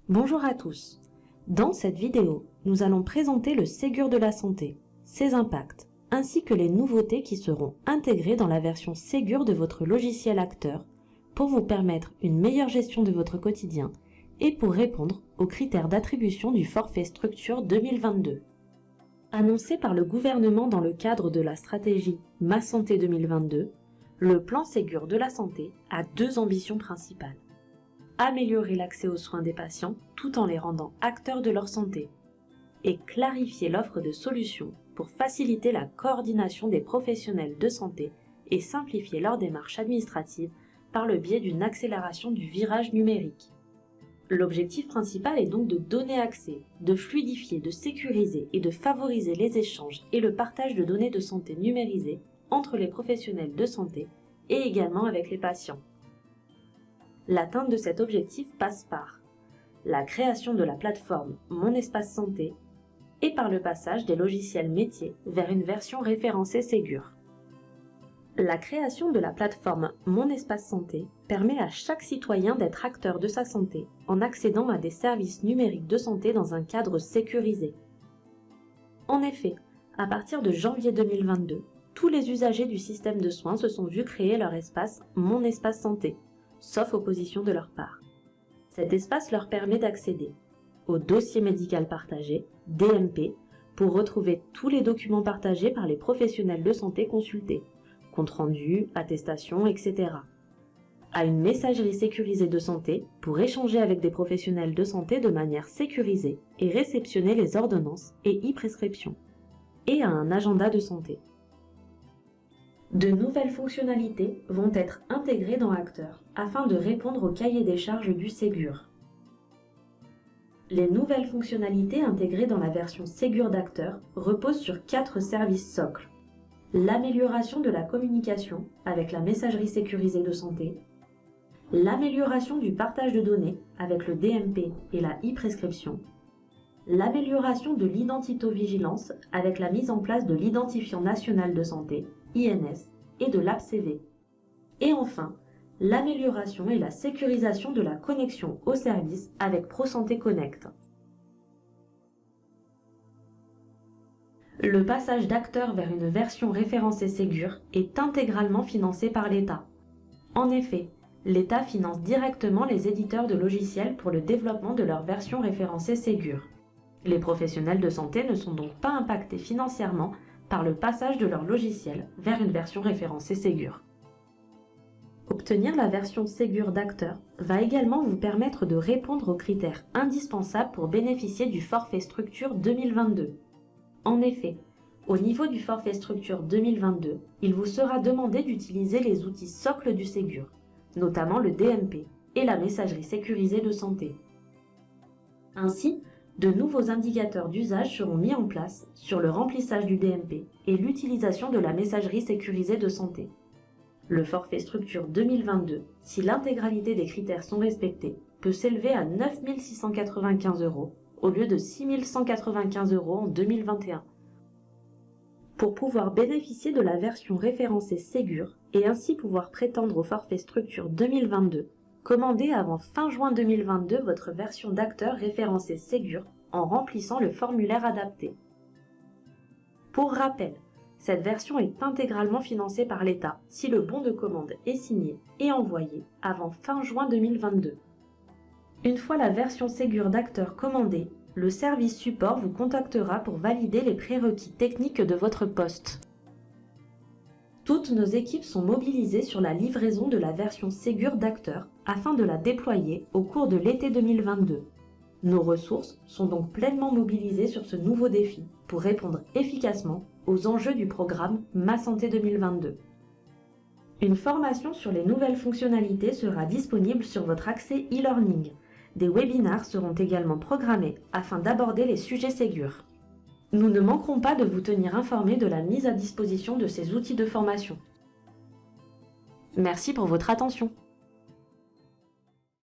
Bonjour à tous. Dans cette vidéo, nous allons présenter le Ségur de la santé, ses impacts, ainsi que les nouveautés qui seront intégrées dans la version Ségur de votre logiciel Acteur pour vous permettre une meilleure gestion de votre quotidien et pour répondre aux critères d'attribution du forfait structure 2022. Annoncé par le gouvernement dans le cadre de la stratégie Ma Santé 2022, le plan Ségur de la santé a deux ambitions principales. Améliorer l'accès aux soins des patients tout en les rendant acteurs de leur santé et clarifier l'offre de solutions pour faciliter la coordination des professionnels de santé et simplifier leur démarche administrative par le biais d'une accélération du virage numérique. L'objectif principal est donc de donner accès, de fluidifier, de sécuriser et de favoriser les échanges et le partage de données de santé numérisées entre les professionnels de santé et également avec les patients. L'atteinte de cet objectif passe par la création de la plateforme Mon Espace Santé et par le passage des logiciels métiers vers une version référencée Ségur. La création de la plateforme Mon Espace Santé permet à chaque citoyen d'être acteur de sa santé en accédant à des services numériques de santé dans un cadre sécurisé. En effet, à partir de janvier 2022, tous les usagers du système de soins se sont vus créer leur espace Mon Espace Santé, sauf opposition de leur part. Cet espace leur permet d'accéder au dossier médical partagé, DMP, pour retrouver tous les documents partagés par les professionnels de santé consultés, compte rendu, attestation, etc. À une messagerie sécurisée de santé pour échanger avec des professionnels de santé de manière sécurisée et réceptionner les ordonnances et e-prescriptions, et à un agenda de santé. De nouvelles fonctionnalités vont être intégrées dans Acteur afin de répondre au cahier des charges du Ségur. Les nouvelles fonctionnalités intégrées dans la version Ségur d'Acteur reposent sur 4 services socles. L'amélioration de la communication avec la messagerie sécurisée de santé, l'amélioration du partage de données avec le DMP et la e-prescription, l'amélioration de l'identitovigilance avec la mise en place de l'identifiant national de santé, INS, et de l'AppCV. Et enfin, l'amélioration et la sécurisation de la connexion au service avec ProSanté Connect. Le passage d'Acteur vers une version référencée Ségur est intégralement financé par l'État. En effet, l'État finance directement les éditeurs de logiciels pour le développement de leur version référencée Ségur. Les professionnels de santé ne sont donc pas impactés financièrement par le passage de leur logiciel vers une version référencée Ségur. Obtenir la version Ségur d'Acteur va également vous permettre de répondre aux critères indispensables pour bénéficier du forfait structure 2022. En effet, au niveau du forfait structure 2022, il vous sera demandé d'utiliser les outils socles du Ségur, notamment le DMP et la messagerie sécurisée de santé. Ainsi, de nouveaux indicateurs d'usage seront mis en place sur le remplissage du DMP et l'utilisation de la messagerie sécurisée de santé. Le forfait structure 2022, si l'intégralité des critères sont respectés, peut s'élever à 9 695 € au lieu de 6 195 € en 2021. Pour pouvoir bénéficier de la version référencée Ségur et ainsi pouvoir prétendre au forfait structure 2022, commandez avant fin juin 2022 votre version d'Acteur référencée Ségur en remplissant le formulaire adapté. Pour rappel, cette version est intégralement financée par l'État si le bon de commande est signé et envoyé avant fin juin 2022. Une fois la version Ségur d'Acteur commandée, le service support vous contactera pour valider les prérequis techniques de votre poste. Toutes nos équipes sont mobilisées sur la livraison de la version Ségur d'Acteur afin de la déployer au cours de l'été 2022. Nos ressources sont donc pleinement mobilisées sur ce nouveau défi pour répondre efficacement aux enjeux du programme Ma Santé 2022. Une formation sur les nouvelles fonctionnalités sera disponible sur votre accès e-learning. Des webinars seront également programmés afin d'aborder les sujets Ségur. Nous ne manquerons pas de vous tenir informés de la mise à disposition de ces outils de formation. Merci pour votre attention.